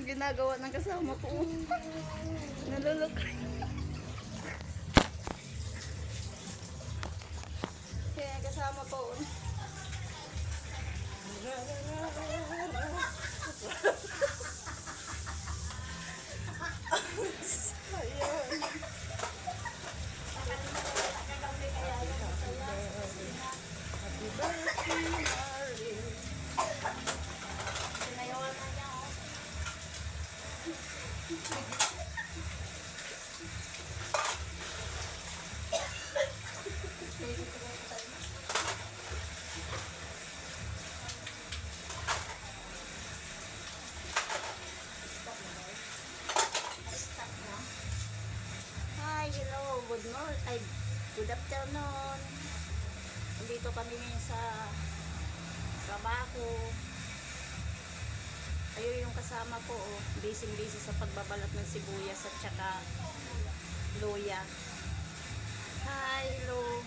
ginagawa ng kasama ko. Nalulok. Kaya kasama ko. Ayun. Happy birthday, Mari. Sinayawan na niya ako. Hi, hello, good morning, ay, good afternoon. Dito kami ngayon sa trabaho. Ayun yung kasama ko, oh, busy sa pagbabalat ng sibuyas at saka luya. Hi, hello.